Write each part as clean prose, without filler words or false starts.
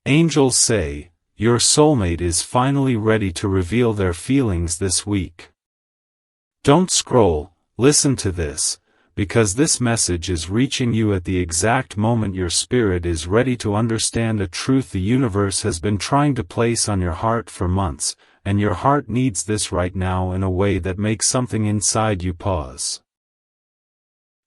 Angels say, your soulmate is finally ready to reveal their feelings this week. Don't scroll, listen to this, because this message is reaching you at the exact moment your spirit is ready to understand a truth the universe has been trying to place on your heart for months, and your heart needs this right now in a way that makes something inside you pause.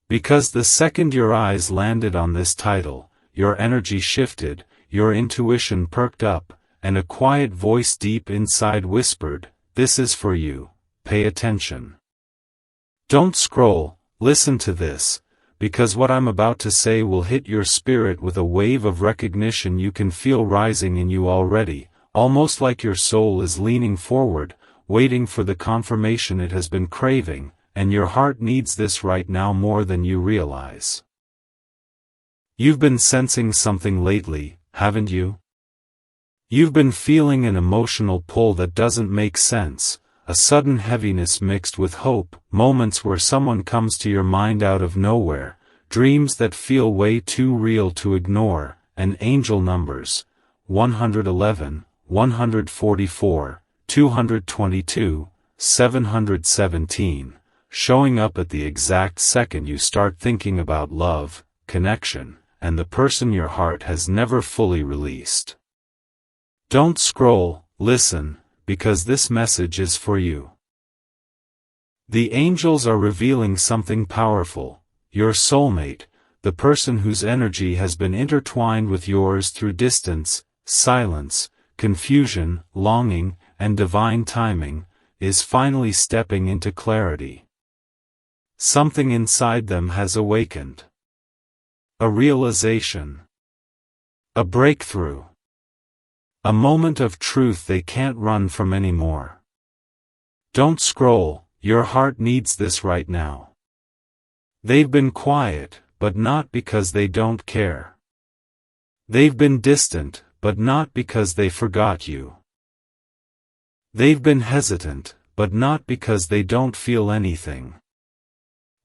Because the second your eyes landed on this title, your energy shifted, your intuition perked up, and a quiet voice deep inside whispered, "This is for you, pay attention." Don't scroll, listen to this, because what I'm about to say will hit your spirit with a wave of recognition you can feel rising in you already, almost like your soul is leaning forward, waiting for the confirmation it has been craving, and your heart needs this right now more than you realize. You've been sensing something lately, haven't you? You've been feeling an emotional pull that doesn't make sense, a sudden heaviness mixed with hope, moments where someone comes to your mind out of nowhere, dreams that feel way too real to ignore, and angel numbers, 111, 144, 222, 717, showing up at the exact second you start thinking about love, connection, and the person your heart has never fully released. Don't scroll, listen, because this message is for you. The angels are revealing something powerful. Your soulmate, the person whose energy has been intertwined with yours through distance, silence, confusion, longing, and divine timing, is finally stepping into clarity. Something inside them has awakened. A realization. A breakthrough. A moment of truth they can't run from anymore. Don't scroll, your heart needs this right now. They've been quiet, but not because they don't care. They've been distant, but not because they forgot you. They've been hesitant, but not because they don't feel anything.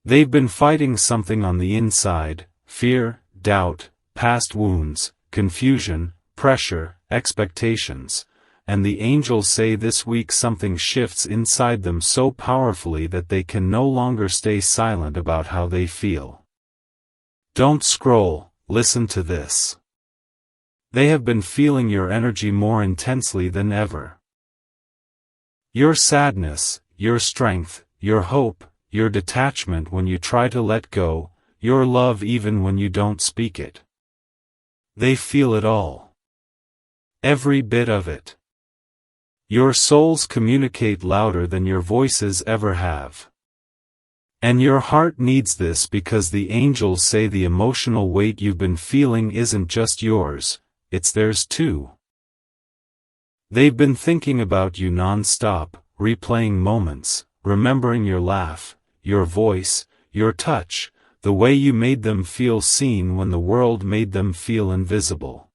They've been fighting something on the inside, fear, doubt, past wounds, confusion, pressure, expectations, and the angels say this week something shifts inside them so powerfully that they can no longer stay silent about how they feel. Don't scroll, listen to this. They have been feeling your energy more intensely than ever. Your sadness, your strength, your hope, your detachment when you try to let go, your love even when you don't speak it. They feel it all. Every bit of it. Your souls communicate louder than your voices ever have. And your heart needs this because the angels say the emotional weight you've been feeling isn't just yours, it's theirs too. They've been thinking about you non-stop, replaying moments, remembering your laugh, your voice, your touch, the way you made them feel seen when the world made them feel invisible.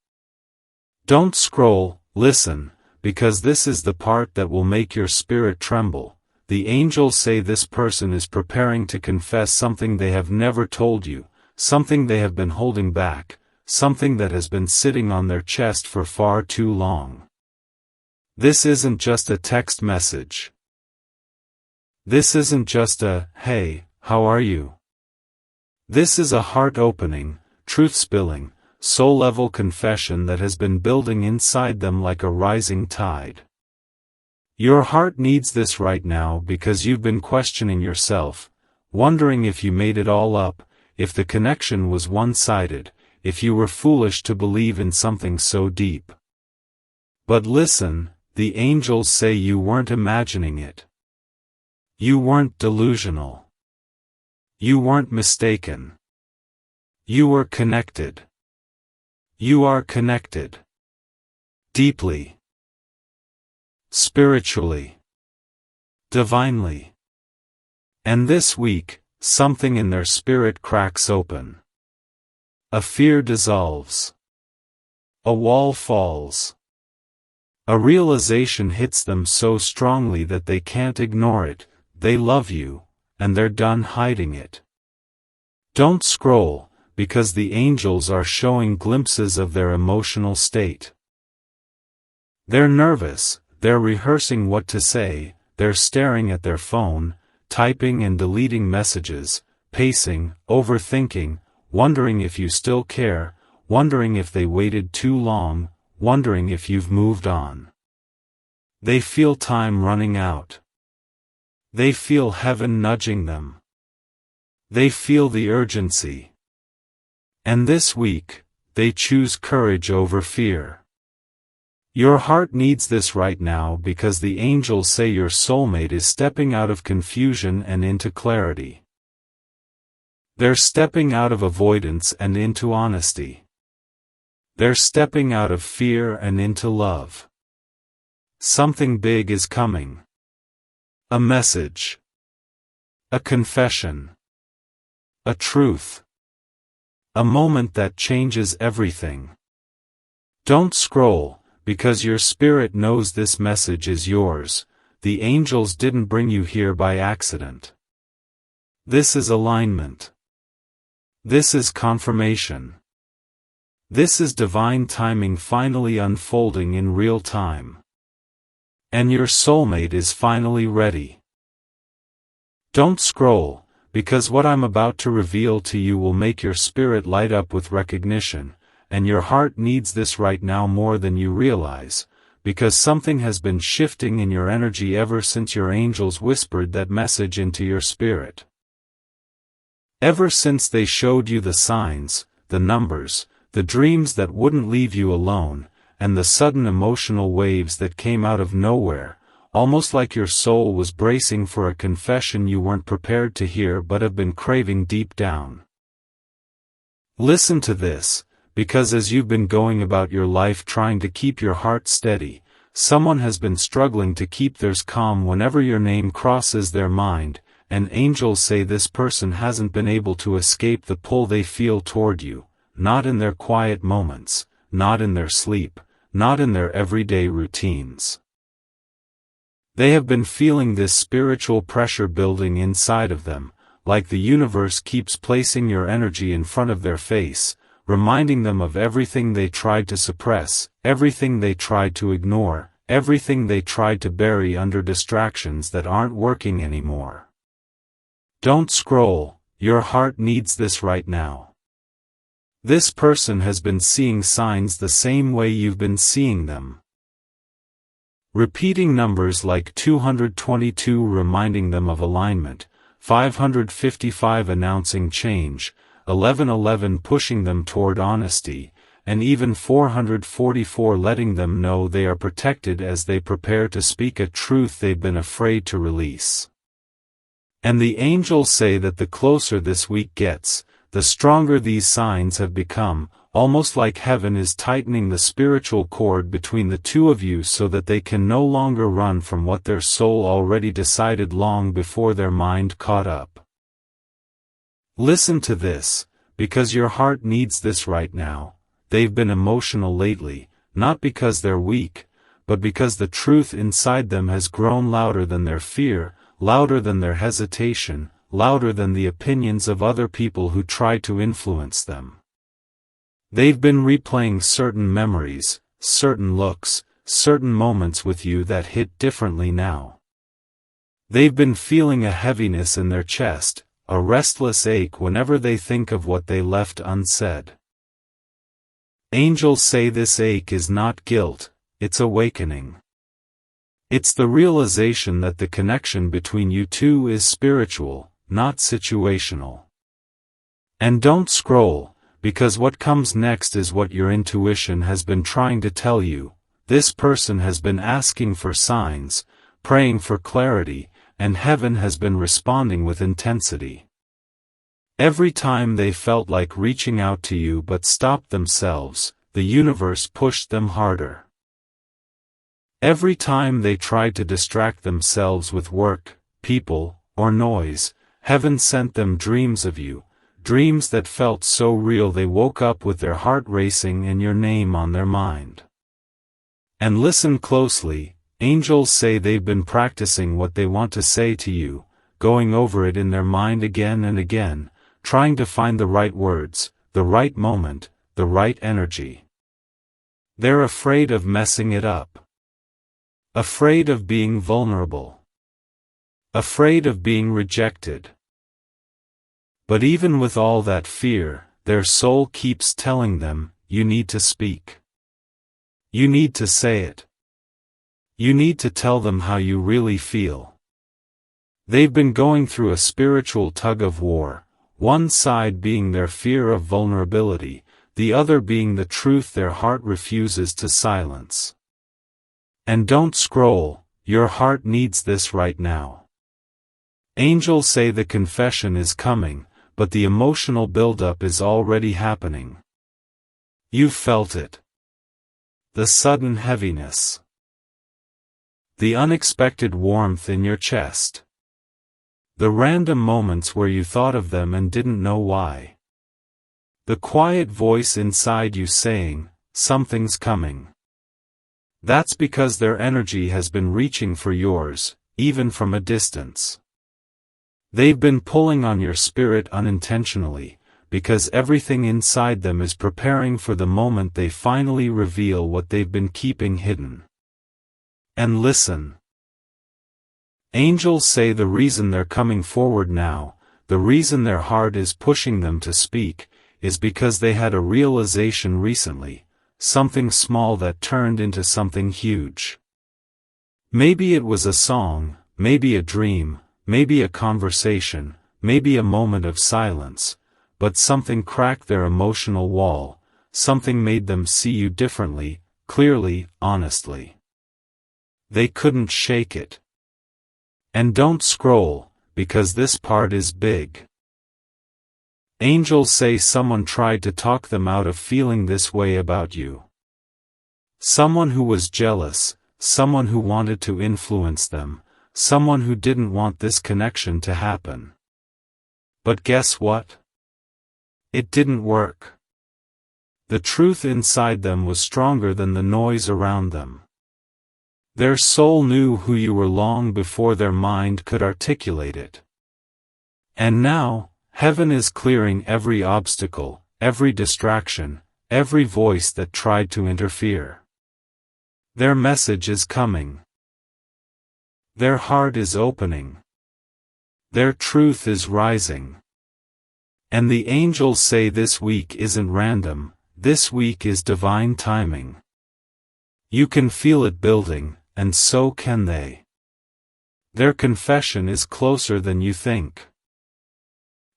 Don't scroll, listen, because this is the part that will make your spirit tremble. The angels say this person is preparing to confess something they have never told you, something they have been holding back, something that has been sitting on their chest for far too long. This isn't just a text message. This isn't just a, "Hey, how are you?" This is a heart-opening, truth-spilling, soul-level confession that has been building inside them like a rising tide. Your heart needs this right now because you've been questioning yourself, wondering if you made it all up, if the connection was one-sided, if you were foolish to believe in something so deep. But listen, the angels say you weren't imagining it. You weren't delusional. You weren't mistaken. You were connected. You are connected. Deeply. Spiritually. Divinely. And this week, something in their spirit cracks open. A fear dissolves. A wall falls. A realization hits them so strongly that they can't ignore it. They love you, and they're done hiding it. Don't scroll, because the angels are showing glimpses of their emotional state. They're nervous, they're rehearsing what to say, they're staring at their phone, typing and deleting messages, pacing, overthinking, wondering if you still care, wondering if they waited too long, wondering if you've moved on. They feel time running out. They feel heaven nudging them. They feel the urgency. And this week, they choose courage over fear. Your heart needs this right now because the angels say your soulmate is stepping out of confusion and into clarity. They're stepping out of avoidance and into honesty. They're stepping out of fear and into love. Something big is coming. A message. A confession. A truth. A moment that changes everything. Don't scroll, because your spirit knows this message is yours. The angels didn't bring you here by accident. This is alignment. This is confirmation. This is divine timing finally unfolding in real time. And your soulmate is finally ready. Don't scroll, because what I'm about to reveal to you will make your spirit light up with recognition, and your heart needs this right now more than you realize, because something has been shifting in your energy ever since your angels whispered that message into your spirit. Ever since they showed you the signs, the numbers, the dreams that wouldn't leave you alone, and the sudden emotional waves that came out of nowhere, almost like your soul was bracing for a confession you weren't prepared to hear but have been craving deep down. Listen to this, because as you've been going about your life trying to keep your heart steady, someone has been struggling to keep theirs calm whenever your name crosses their mind, and angels say this person hasn't been able to escape the pull they feel toward you, not in their quiet moments, not in their sleep, not in their everyday routines. They have been feeling this spiritual pressure building inside of them, like the universe keeps placing your energy in front of their face, reminding them of everything they tried to suppress, everything they tried to ignore, everything they tried to bury under distractions that aren't working anymore. Don't scroll, your heart needs this right now. This person has been seeing signs the same way you've been seeing them. Repeating numbers like 222 reminding them of alignment, 555 announcing change, 1111 pushing them toward honesty, and even 444 letting them know they are protected as they prepare to speak a truth they've been afraid to release. And the angels say that the closer this week gets, the stronger these signs have become, almost like heaven is tightening the spiritual cord between the two of you so that they can no longer run from what their soul already decided long before their mind caught up. Listen to this, because your heart needs this right now. They've been emotional lately, not because they're weak, but because the truth inside them has grown louder than their fear, louder than their hesitation, louder than the opinions of other people who try to influence them. They've been replaying certain memories, certain looks, certain moments with you that hit differently now. They've been feeling a heaviness in their chest, a restless ache whenever they think of what they left unsaid. Angels say this ache is not guilt, it's awakening. It's the realization that the connection between you two is spiritual, not situational. And don't scroll, because what comes next is what your intuition has been trying to tell you. This person has been asking for signs, praying for clarity, and heaven has been responding with intensity. Every time they felt like reaching out to you but stopped themselves, the universe pushed them harder. Every time they tried to distract themselves with work, people, or noise, heaven sent them dreams of you, dreams that felt so real they woke up with their heart racing and your name on their mind. And listen closely, angels say they've been practicing what they want to say to you, going over it in their mind again and again, trying to find the right words, the right moment, the right energy. They're afraid of messing it up. Afraid of being vulnerable. Afraid of being rejected. But even with all that fear, their soul keeps telling them, you need to speak. You need to say it. You need to tell them how you really feel. They've been going through a spiritual tug-of-war, one side being their fear of vulnerability, the other being the truth their heart refuses to silence. And don't scroll, your heart needs this right now. Angels say the confession is coming, but the emotional buildup is already happening. You've felt it. The sudden heaviness. The unexpected warmth in your chest. The random moments where you thought of them and didn't know why. The quiet voice inside you saying, something's coming. That's because their energy has been reaching for yours, even from a distance. They've been pulling on your spirit unintentionally, because everything inside them is preparing for the moment they finally reveal what they've been keeping hidden. And listen. Angels say the reason they're coming forward now, the reason their heart is pushing them to speak, is because they had a realization recently, something small that turned into something huge. Maybe it was a song, maybe a dream, maybe a conversation, maybe a moment of silence, but something cracked their emotional wall, something made them see you differently, clearly, honestly. They couldn't shake it. And don't scroll, because this part is big. Angels say someone tried to talk them out of feeling this way about you. Someone who was jealous, someone who wanted to influence them, someone who didn't want this connection to happen. But guess what? It didn't work. The truth inside them was stronger than the noise around them. Their soul knew who you were long before their mind could articulate it. And now, heaven is clearing every obstacle, every distraction, every voice that tried to interfere. Their message is coming. Their heart is opening. Their truth is rising. And the angels say this week isn't random, this week is divine timing. You can feel it building, and so can they. Their confession is closer than you think.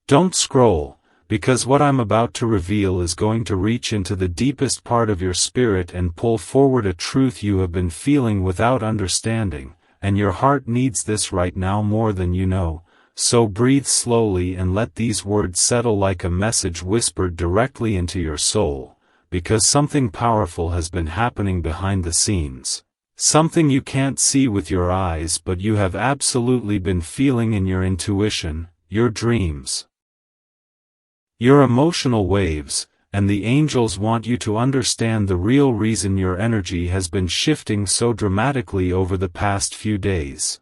Don't scroll, because what I'm about to reveal is going to reach into the deepest part of your spirit and pull forward a truth you have been feeling without understanding, and your heart needs this right now more than you know, so breathe slowly and let these words settle like a message whispered directly into your soul, because something powerful has been happening behind the scenes. Something you can't see with your eyes but you have absolutely been feeling in your intuition, your dreams. Your emotional waves, and the angels want you to understand the real reason your energy has been shifting so dramatically over the past few days.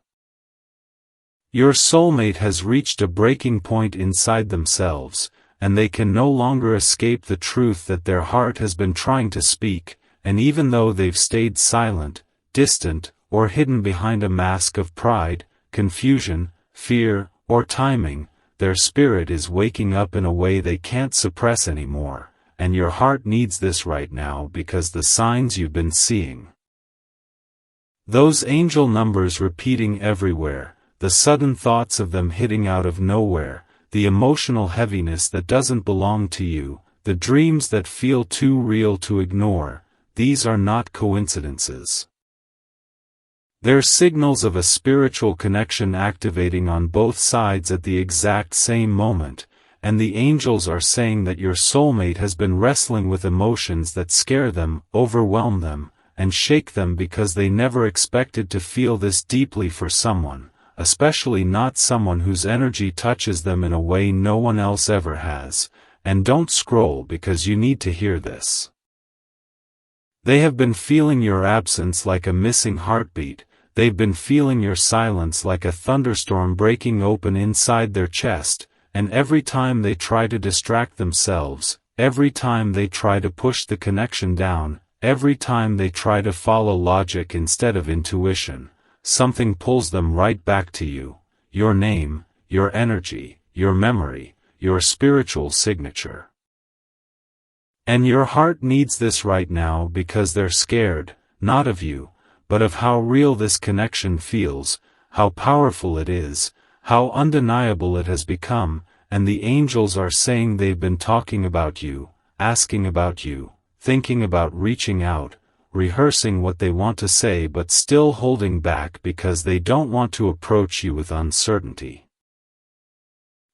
Your soulmate has reached a breaking point inside themselves, and they can no longer escape the truth that their heart has been trying to speak, and even though they've stayed silent, distant, or hidden behind a mask of pride, confusion, fear, or timing, their spirit is waking up in a way they can't suppress anymore, and your heart needs this right now because the signs you've been seeing. Those angel numbers repeating everywhere, the sudden thoughts of them hitting out of nowhere, the emotional heaviness that doesn't belong to you, the dreams that feel too real to ignore, these are not coincidences. They're signals of a spiritual connection activating on both sides at the exact same moment, and the angels are saying that your soulmate has been wrestling with emotions that scare them, overwhelm them, and shake them because they never expected to feel this deeply for someone, especially not someone whose energy touches them in a way no one else ever has. And don't scroll because you need to hear this. They have been feeling your absence like a missing heartbeat. They've been feeling your silence like a thunderstorm breaking open inside their chest, and every time they try to distract themselves, every time they try to push the connection down, every time they try to follow logic instead of intuition, something pulls them right back to you, your name, your energy, your memory, your spiritual signature. And your heart needs this right now because they're scared, not of you, but of how real this connection feels, how powerful it is, how undeniable it has become, and the angels are saying they've been talking about you, asking about you, thinking about reaching out, rehearsing what they want to say but still holding back because they don't want to approach you with uncertainty.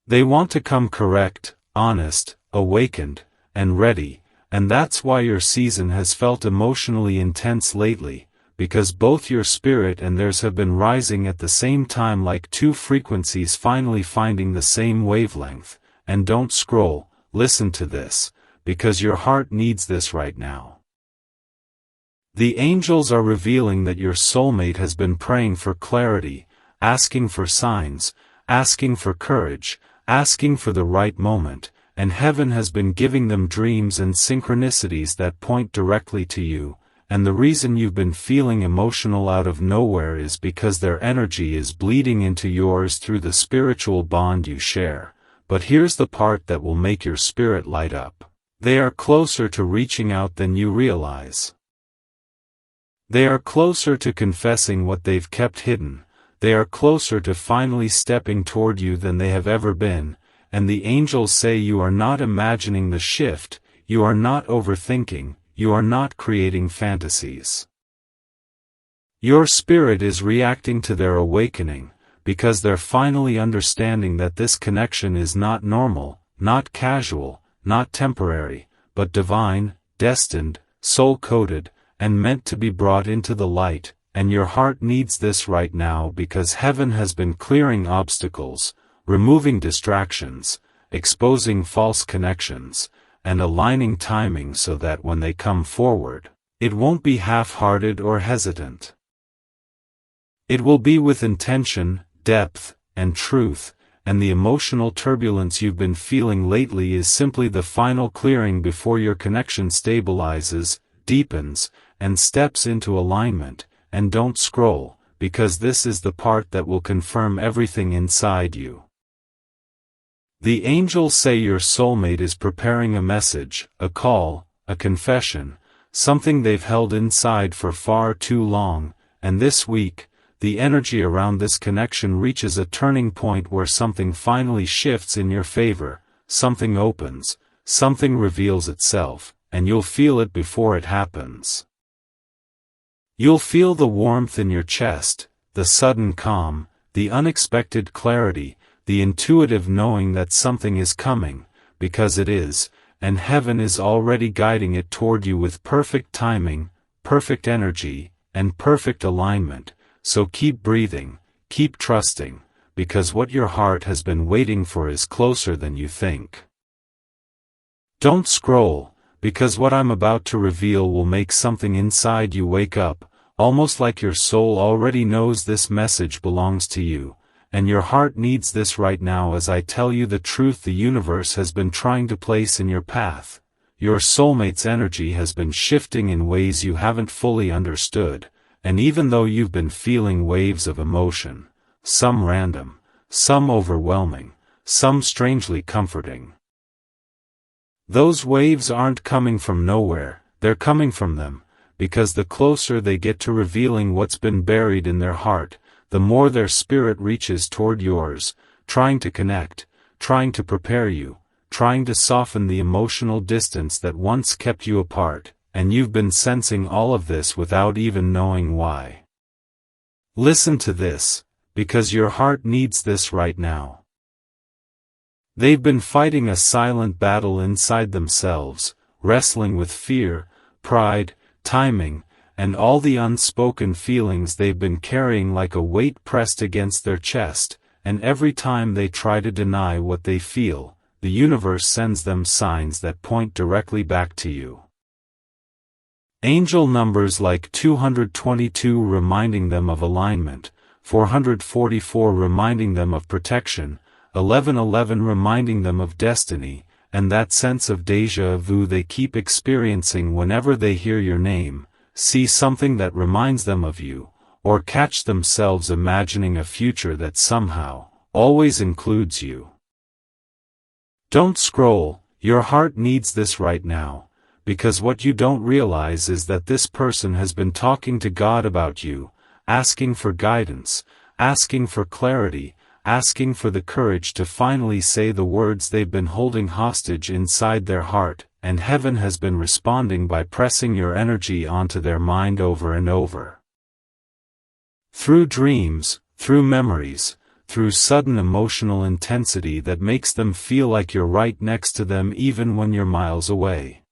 They want to come correct, honest, awakened, and ready, and that's why your season has felt emotionally intense lately, because both your spirit and theirs have been rising at the same time like two frequencies finally finding the same wavelength. And don't scroll, listen to this, because your heart needs this right now. The angels are revealing that your soulmate has been praying for clarity, asking for signs, asking for courage, asking for the right moment, and heaven has been giving them dreams and synchronicities that point directly to you, and the reason you've been feeling emotional out of nowhere is because their energy is bleeding into yours through the spiritual bond you share. But here's the part that will make your spirit light up. They are closer to reaching out than you realize. They are closer to confessing what they've kept hidden, they are closer to finally stepping toward you than they have ever been, and the angels say you are not imagining the shift, you are not overthinking, you are not creating fantasies. Your spirit is reacting to their awakening, because they're finally understanding that this connection is not normal, not casual, not temporary, but divine, destined, soul-coded, and meant to be brought into the light, and your heart needs this right now because heaven has been clearing obstacles, removing distractions, exposing false connections, and aligning timing so that when they come forward, it won't be half-hearted or hesitant. It will be with intention, depth, and truth, and the emotional turbulence you've been feeling lately is simply the final clearing before your connection stabilizes, deepens, and steps into alignment. And don't scroll, because this is the part that will confirm everything inside you. The angels say your soulmate is preparing a message, a call, a confession, something they've held inside for far too long, and this week, the energy around this connection reaches a turning point where something finally shifts in your favor, something opens, something reveals itself, and you'll feel it before it happens. You'll feel the warmth in your chest, the sudden calm, the unexpected clarity, the intuitive knowing that something is coming, because it is, and heaven is already guiding it toward you with perfect timing, perfect energy, and perfect alignment, so keep breathing, keep trusting, because what your heart has been waiting for is closer than you think. Don't scroll, because what I'm about to reveal will make something inside you wake up, almost like your soul already knows this message belongs to you, and your heart needs this right now as I tell you the truth the universe has been trying to place in your path. Your soulmate's energy has been shifting in ways you haven't fully understood, and even though you've been feeling waves of emotion, some random, some overwhelming, some strangely comforting, those waves aren't coming from nowhere, they're coming from them, because the closer they get to revealing what's been buried in their heart, the more their spirit reaches toward yours, trying to connect, trying to prepare you, trying to soften the emotional distance that once kept you apart, and you've been sensing all of this without even knowing why. Listen to this, because your heart needs this right now. They've been fighting a silent battle inside themselves, wrestling with fear, pride, timing, and all the unspoken feelings they've been carrying like a weight pressed against their chest, and every time they try to deny what they feel, the universe sends them signs that point directly back to you. Angel numbers like 222 reminding them of alignment, 444 reminding them of protection, 1111 reminding them of destiny, and that sense of déjà vu they keep experiencing whenever they hear your name, see something that reminds them of you, or catch themselves imagining a future that somehow, always includes you. Don't scroll, your heart needs this right now, because what you don't realize is that this person has been talking to God about you, asking for guidance, asking for clarity, asking for the courage to finally say the words they've been holding hostage inside their heart, and heaven has been responding by pressing your energy onto their mind over and over. Through dreams, through memories, through sudden emotional intensity that makes them feel like you're right next to them even when you're miles away.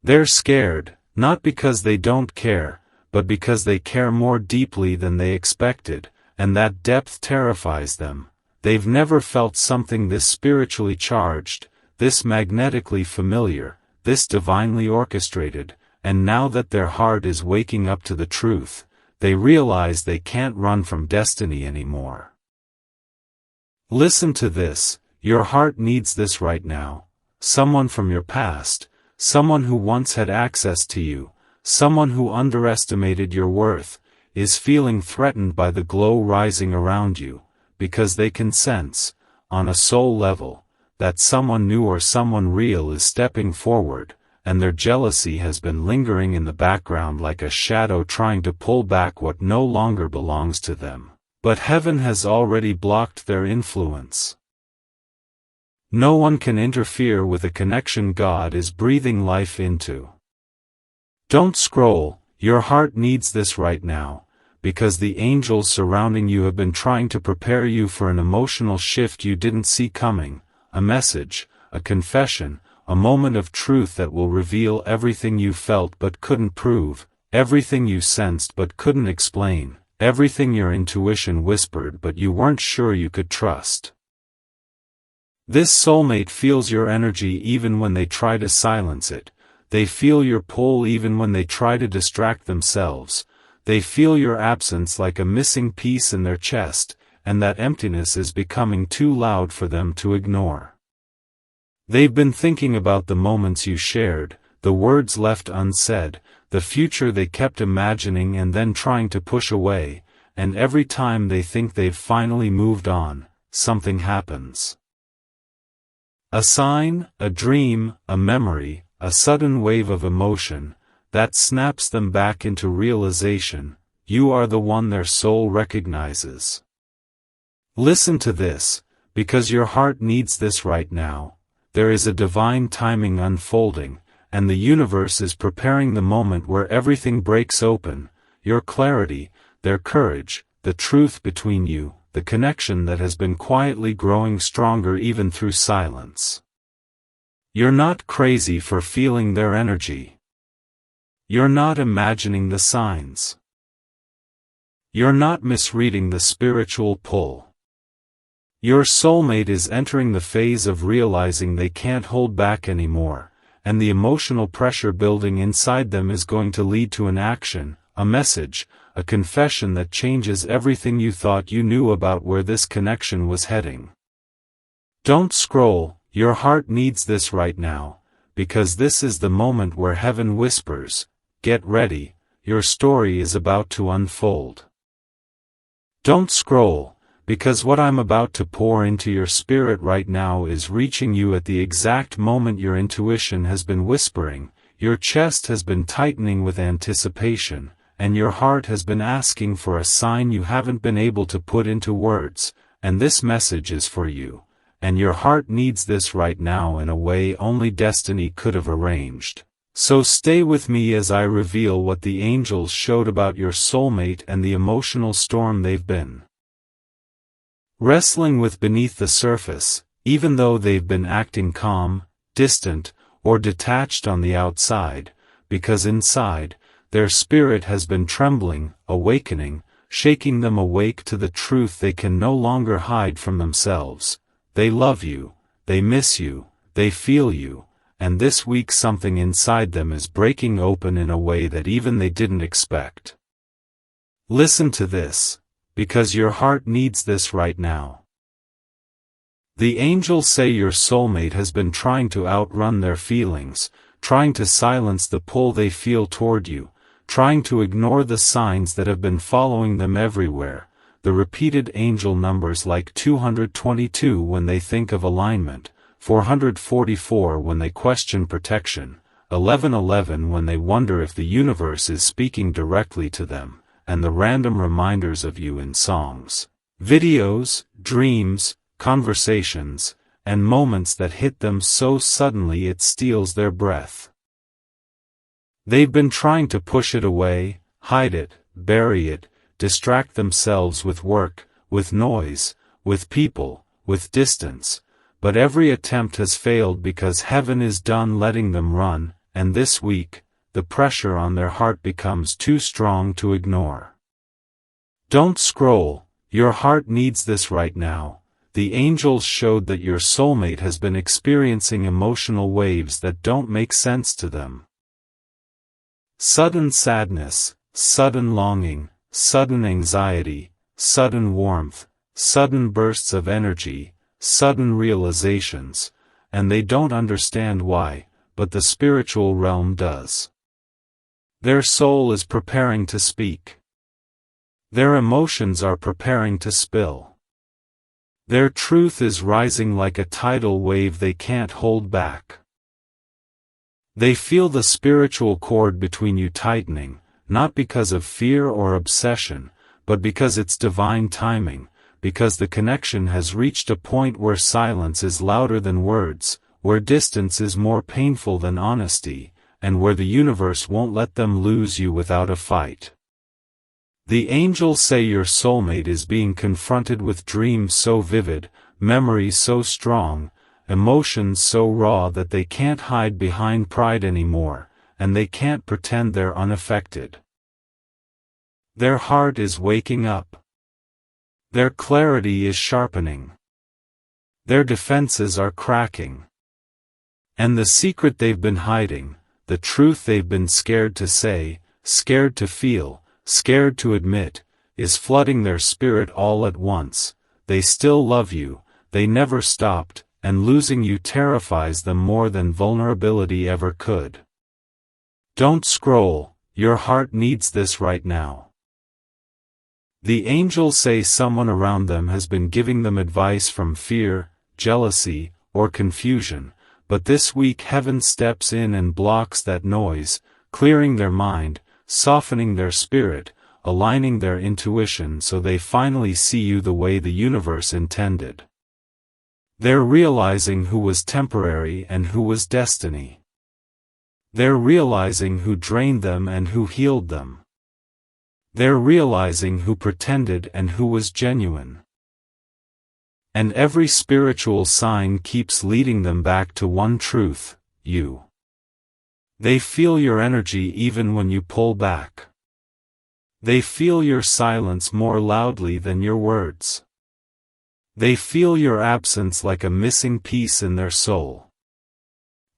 They're scared, not because they don't care, but because they care more deeply than they expected, and that depth terrifies them. They've never felt something this spiritually charged, this magnetically familiar, this divinely orchestrated, and now that their heart is waking up to the truth, they realize they can't run from destiny anymore. Listen to this, your heart needs this right now. Someone from your past, someone who once had access to you, someone who underestimated your worth, is feeling threatened by the glow rising around you, because they can sense, on a soul level, that someone new or someone real is stepping forward, and their jealousy has been lingering in the background like a shadow trying to pull back what no longer belongs to them. But heaven has already blocked their influence. No one can interfere with a connection God is breathing life into. Don't scroll, your heart needs this right now, because the angels surrounding you have been trying to prepare you for an emotional shift you didn't see coming, a message, a confession, a moment of truth that will reveal everything you felt but couldn't prove, everything you sensed but couldn't explain, everything your intuition whispered but you weren't sure you could trust. This soulmate feels your energy even when they try to silence it. They feel your pull even when they try to distract themselves. They feel your absence like a missing piece in their chest, and that emptiness is becoming too loud for them to ignore. They've been thinking about the moments you shared, the words left unsaid, the future they kept imagining and then trying to push away, and every time they think they've finally moved on, something happens. A sign, a dream, a memory, a sudden wave of emotion, that snaps them back into realization, you are the one their soul recognizes. Listen to this, because your heart needs this right now. There is a divine timing unfolding, and the universe is preparing the moment where everything breaks open, your clarity, their courage, the truth between you, the connection that has been quietly growing stronger even through silence. You're not crazy for feeling their energy. You're not imagining the signs. You're not misreading the spiritual pull. Your soulmate is entering the phase of realizing they can't hold back anymore, and the emotional pressure building inside them is going to lead to an action, a message, a confession that changes everything you thought you knew about where this connection was heading. Don't scroll, your heart needs this right now, because this is the moment where heaven whispers, get ready, your story is about to unfold. Don't scroll, because what I'm about to pour into your spirit right now is reaching you at the exact moment your intuition has been whispering, your chest has been tightening with anticipation, and your heart has been asking for a sign you haven't been able to put into words, and this message is for you, and your heart needs this right now in a way only destiny could have arranged. So stay with me as I reveal what the angels showed about your soulmate and the emotional storm they've been wrestling with beneath the surface, even though they've been acting calm, distant, or detached on the outside, because inside, their spirit has been trembling, awakening, shaking them awake to the truth they can no longer hide from themselves. They love you, they miss you, they feel you, and this week something inside them is breaking open in a way that even they didn't expect. Listen to this, because your heart needs this right now. The angels say your soulmate has been trying to outrun their feelings, trying to silence the pull they feel toward you, trying to ignore the signs that have been following them everywhere, the repeated angel numbers like 222 when they think of alignment, 444 when they question protection, 1111 when they wonder if the universe is speaking directly to them, and the random reminders of you in songs, videos, dreams, conversations, and moments that hit them so suddenly it steals their breath. They've been trying to push it away, hide it, bury it, distract themselves with work, with noise, with people, with distance, but every attempt has failed because heaven is done letting them run, and this week, the pressure on their heart becomes too strong to ignore. Don't scroll, your heart needs this right now. The angels showed that your soulmate has been experiencing emotional waves that don't make sense to them. Sudden sadness, sudden longing, sudden anxiety, sudden warmth, sudden bursts of energy, sudden realizations, and they don't understand why, but the spiritual realm does. Their soul is preparing to speak. Their emotions are preparing to spill. Their truth is rising like a tidal wave they can't hold back. They feel the spiritual cord between you tightening, not because of fear or obsession, but because it's divine timing, because the connection has reached a point where silence is louder than words, where distance is more painful than honesty, and where the universe won't let them lose you without a fight. The angels say your soulmate is being confronted with dreams so vivid, memories so strong, emotions so raw that they can't hide behind pride anymore, and they can't pretend they're unaffected. Their heart is waking up. Their clarity is sharpening. Their defenses are cracking. And the secret they've been hiding, the truth they've been scared to say, scared to feel, scared to admit, is flooding their spirit all at once. They still love you, they never stopped, and losing you terrifies them more than vulnerability ever could. Don't scroll, your heart needs this right now. The angels say someone around them has been giving them advice from fear, jealousy, or confusion, but this week heaven steps in and blocks that noise, clearing their mind, softening their spirit, aligning their intuition so they finally see you the way the universe intended. They're realizing who was temporary and who was destiny. They're realizing who drained them and who healed them. They're realizing who pretended and who was genuine. And every spiritual sign keeps leading them back to one truth, you. They feel your energy even when you pull back. They feel your silence more loudly than your words. They feel your absence like a missing piece in their soul.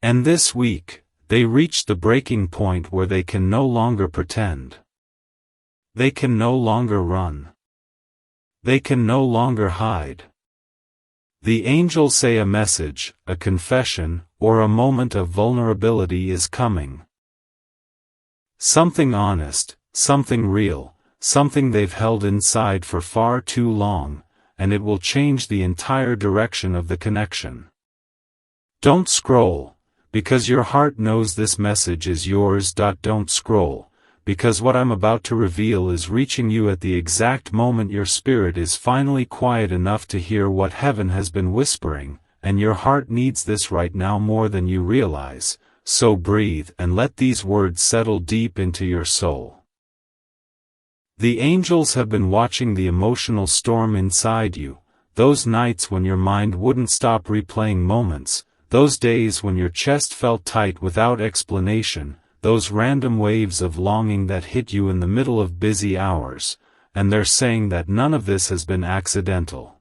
And this week, they reach the breaking point where they can no longer pretend. They can no longer run. They can no longer hide. The angels say a message, a confession, or a moment of vulnerability is coming. Something honest, something real, something they've held inside for far too long, and it will change the entire direction of the connection. Don't scroll, because your heart knows this message is yours. Don't scroll, because what I'm about to reveal is reaching you at the exact moment your spirit is finally quiet enough to hear what heaven has been whispering, and your heart needs this right now more than you realize, so breathe and let these words settle deep into your soul. The angels have been watching the emotional storm inside you, those nights when your mind wouldn't stop replaying moments, those days when your chest felt tight without explanation, those random waves of longing that hit you in the middle of busy hours, and they're saying that none of this has been accidental.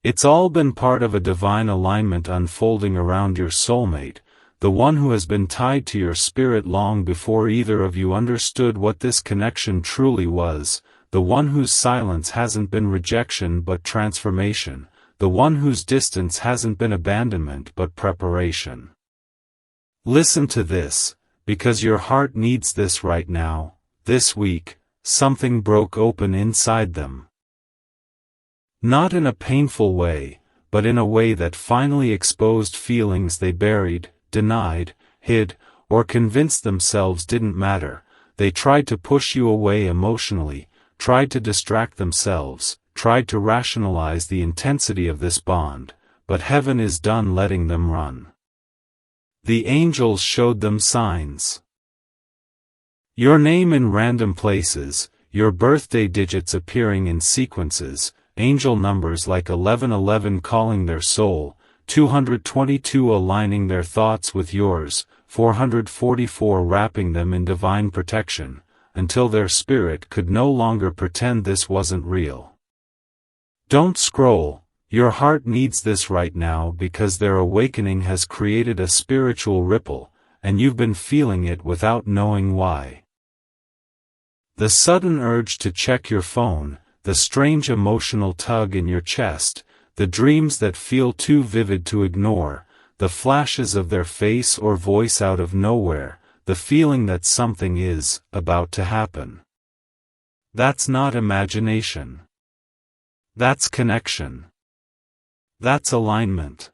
It's all been part of a divine alignment unfolding around your soulmate, the one who has been tied to your spirit long before either of you understood what this connection truly was, the one whose silence hasn't been rejection but transformation, the one whose distance hasn't been abandonment but preparation. Listen to this, because your heart needs this right now. This week, something broke open inside them. Not in a painful way, but in a way that finally exposed feelings they buried, denied, hid, or convinced themselves didn't matter. They tried to push you away emotionally, tried to distract themselves, tried to rationalize the intensity of this bond, but heaven is done letting them run. The angels showed them signs. Your name in random places, your birthday digits appearing in sequences, angel numbers like 1111 calling their soul, 222 aligning their thoughts with yours, 444 wrapping them in divine protection, until their spirit could no longer pretend this wasn't real. Don't scroll, your heart needs this right now because their awakening has created a spiritual ripple, and you've been feeling it without knowing why. The sudden urge to check your phone, the strange emotional tug in your chest, the dreams that feel too vivid to ignore, the flashes of their face or voice out of nowhere, the feeling that something is about to happen. That's not imagination. That's connection. That's alignment.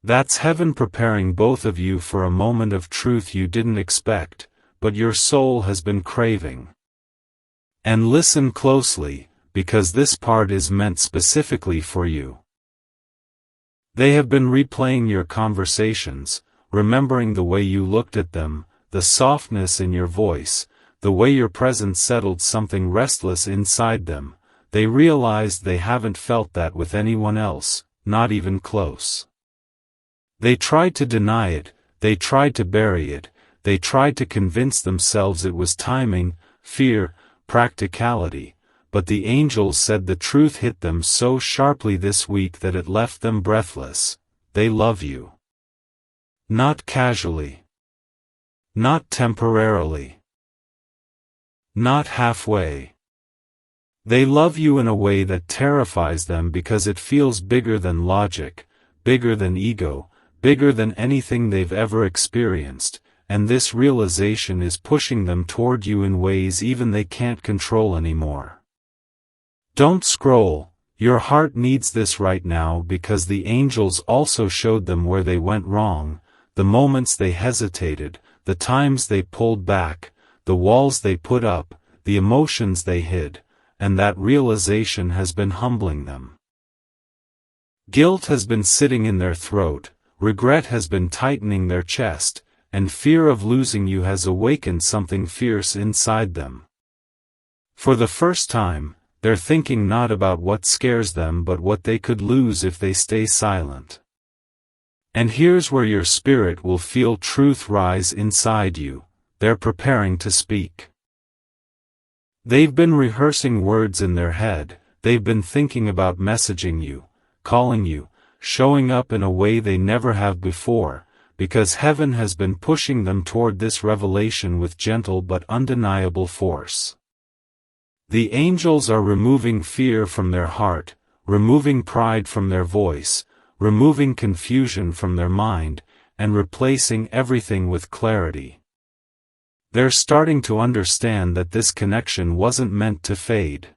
That's heaven preparing both of you for a moment of truth you didn't expect, but your soul has been craving. And listen closely, because this part is meant specifically for you. They have been replaying your conversations, remembering the way you looked at them, the softness in your voice, the way your presence settled something restless inside them. They realized they haven't felt that with anyone else, not even close. They tried to deny it, they tried to bury it, they tried to convince themselves it was timing, fear, practicality, but the angels said the truth hit them so sharply this week that it left them breathless. They love you. Not casually. Not temporarily. Not halfway. They love you in a way that terrifies them because it feels bigger than logic, bigger than ego, bigger than anything they've ever experienced, and this realization is pushing them toward you in ways even they can't control anymore. Don't scroll, your heart needs this right now because the angels also showed them where they went wrong, the moments they hesitated, the times they pulled back, the walls they put up, the emotions they hid, and that realization has been humbling them. Guilt has been sitting in their throat, regret has been tightening their chest, and fear of losing you has awakened something fierce inside them. For the first time, they're thinking not about what scares them but what they could lose if they stay silent. And here's where your spirit will feel truth rise inside you. They're preparing to speak. They've been rehearsing words in their head, they've been thinking about messaging you, calling you, showing up in a way they never have before, because heaven has been pushing them toward this revelation with gentle but undeniable force. The angels are removing fear from their heart, removing pride from their voice, removing confusion from their mind, and replacing everything with clarity. They're starting to understand that this connection wasn't meant to fade.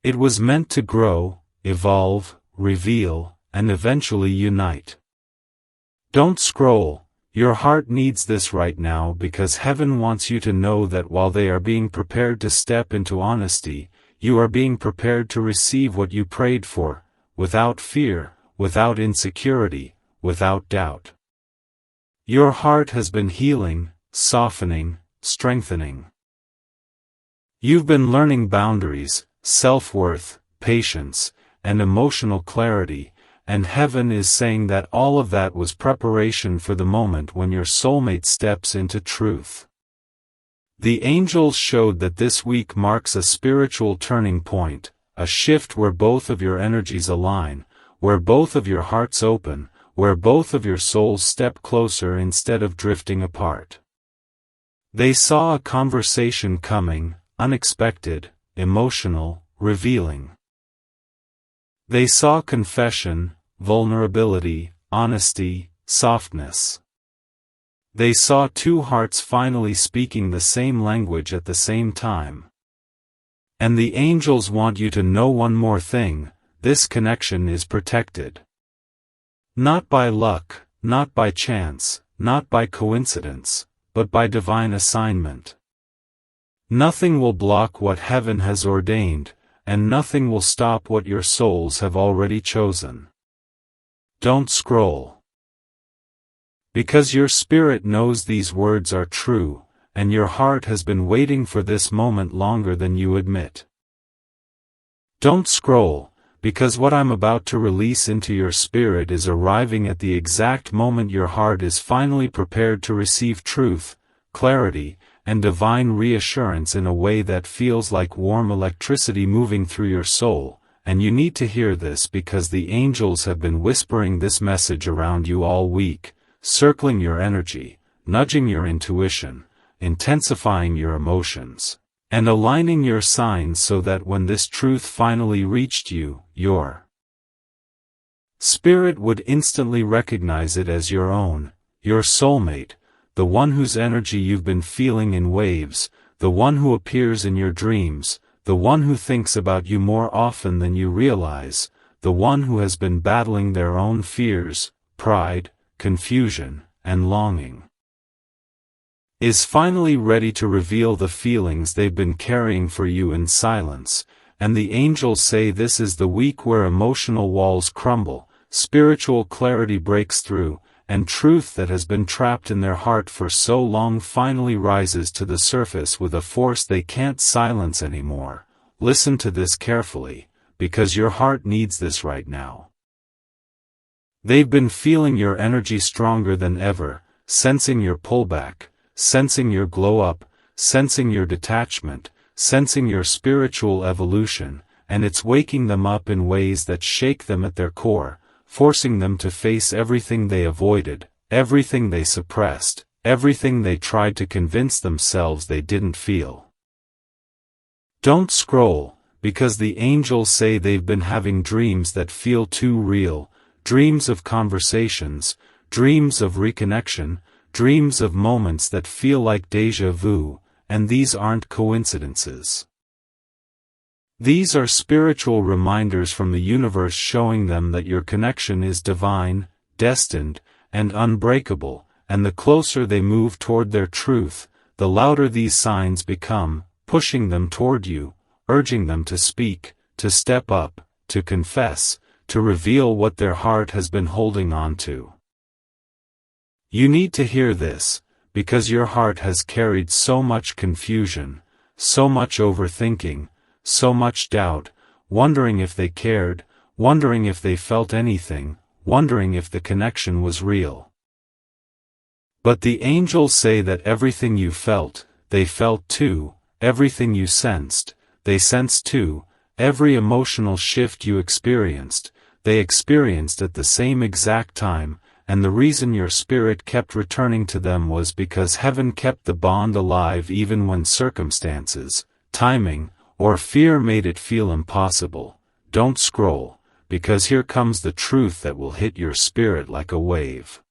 It was meant to grow, evolve, reveal, and eventually unite. Don't scroll, your heart needs this right now because heaven wants you to know that while they are being prepared to step into honesty, you are being prepared to receive what you prayed for, without fear, without insecurity, without doubt. Your heart has been healing, softening, strengthening. You've been learning boundaries, self-worth, patience, and emotional clarity, and heaven is saying that all of that was preparation for the moment when your soulmate steps into truth. The angels showed that this week marks a spiritual turning point, a shift where both of your energies align, where both of your hearts open, where both of your souls step closer instead of drifting apart. They saw a conversation coming, unexpected, emotional, revealing. They saw confession, vulnerability, honesty, softness. They saw two hearts finally speaking the same language at the same time. And the angels want you to know one more thing: this connection is protected. Not by luck, not by chance, not by coincidence, but by divine assignment. Nothing will block what heaven has ordained, and nothing will stop what your souls have already chosen. Don't scroll. Because your spirit knows these words are true, and your heart has been waiting for this moment longer than you admit. Don't scroll, because what I'm about to release into your spirit is arriving at the exact moment your heart is finally prepared to receive truth, clarity, and divine reassurance in a way that feels like warm electricity moving through your soul, and you need to hear this because the angels have been whispering this message around you all week, circling your energy, nudging your intuition, intensifying your emotions, and aligning your signs so that when this truth finally reached you, your spirit would instantly recognize it as your own, your soulmate, the one whose energy you've been feeling in waves, the one who appears in your dreams, the one who thinks about you more often than you realize, the one who has been battling their own fears, pride, confusion, and longing, is finally ready to reveal the feelings they've been carrying for you in silence, and the angels say this is the week where emotional walls crumble, spiritual clarity breaks through, and truth that has been trapped in their heart for so long finally rises to the surface with a force they can't silence anymore. Listen to this carefully, because your heart needs this right now. They've been feeling your energy stronger than ever, sensing your pullback, sensing your glow-up, sensing your detachment, sensing your spiritual evolution, and it's waking them up in ways that shake them at their core, forcing them to face everything they avoided, everything they suppressed, everything they tried to convince themselves they didn't feel. Don't scroll, because the angels say they've been having dreams that feel too real, dreams of conversations, dreams of reconnection, dreams of moments that feel like déjà vu, and these aren't coincidences. These are spiritual reminders from the universe showing them that your connection is divine, destined, and unbreakable, and the closer they move toward their truth, the louder these signs become, pushing them toward you, urging them to speak, to step up, to confess, to reveal what their heart has been holding on to. You need to hear this, because your heart has carried so much confusion, so much overthinking, so much doubt, wondering if they cared, wondering if they felt anything, wondering if the connection was real. But the angels say that everything you felt, they felt too, everything you sensed, they sensed too, every emotional shift you experienced, they experienced at the same exact time, and the reason your spirit kept returning to them was because heaven kept the bond alive even when circumstances, timing, or fear made it feel impossible. Don't scroll, because here comes the truth that will hit your spirit like a wave.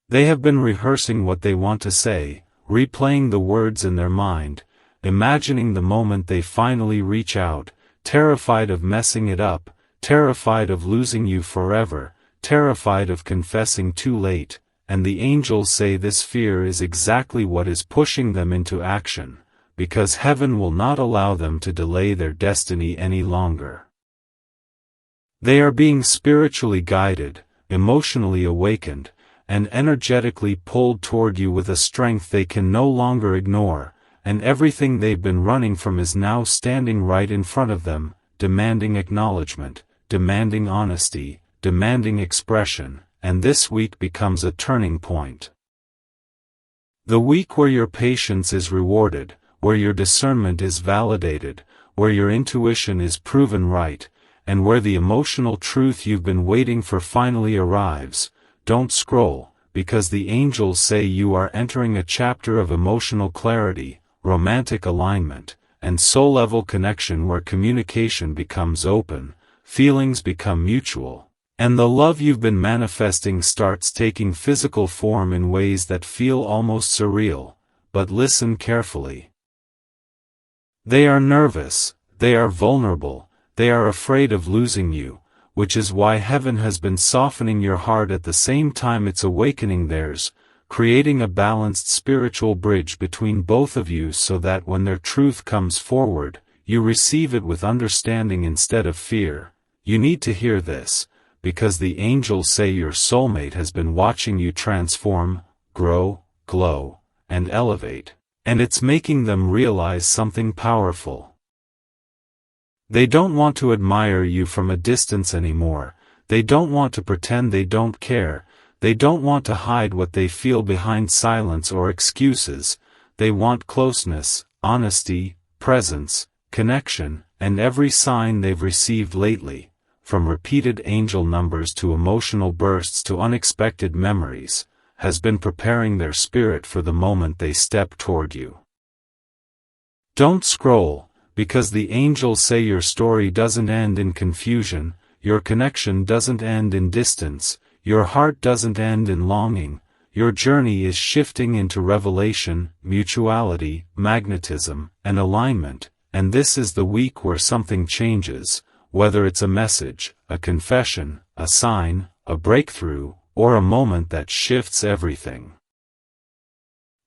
They have been rehearsing what they want to say, replaying the words in their mind, imagining the moment they finally reach out, terrified of messing it up, terrified of losing you forever, terrified of confessing too late, and the angels say this fear is exactly what is pushing them into action, because heaven will not allow them to delay their destiny any longer. They are being spiritually guided, emotionally awakened, and energetically pulled toward you with a strength they can no longer ignore, and everything they've been running from is now standing right in front of them, demanding acknowledgement, demanding honesty, demanding expression, and this week becomes a turning point. The week where your patience is rewarded, where your discernment is validated, where your intuition is proven right, and where the emotional truth you've been waiting for finally arrives. Don't scroll, because the angels say you are entering a chapter of emotional clarity, romantic alignment, and soul-level connection where communication becomes open, feelings become mutual. And the love you've been manifesting starts taking physical form in ways that feel almost surreal, but listen carefully. They are nervous, they are vulnerable, they are afraid of losing you, which is why heaven has been softening your heart at the same time it's awakening theirs, creating a balanced spiritual bridge between both of you so that when their truth comes forward, you receive it with understanding instead of fear. You need to hear this, because the angels say your soulmate has been watching you transform, grow, glow, and elevate, and it's making them realize something powerful. They don't want to admire you from a distance anymore, they don't want to pretend they don't care, they don't want to hide what they feel behind silence or excuses, they want closeness, honesty, presence, connection, and every sign they've received lately, from repeated angel numbers to emotional bursts to unexpected memories, has been preparing their spirit for the moment they step toward you. Don't scroll, because the angels say your story doesn't end in confusion, your connection doesn't end in distance, your heart doesn't end in longing, your journey is shifting into revelation, mutuality, magnetism, and alignment, and this is the week where something changes, whether it's a message, a confession, a sign, a breakthrough, or a moment that shifts everything.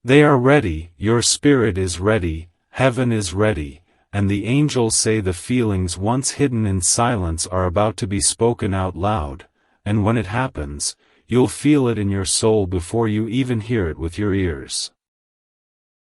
They are ready, your spirit is ready, heaven is ready, and the angels say the feelings once hidden in silence are about to be spoken out loud, and when it happens, you'll feel it in your soul before you even hear it with your ears.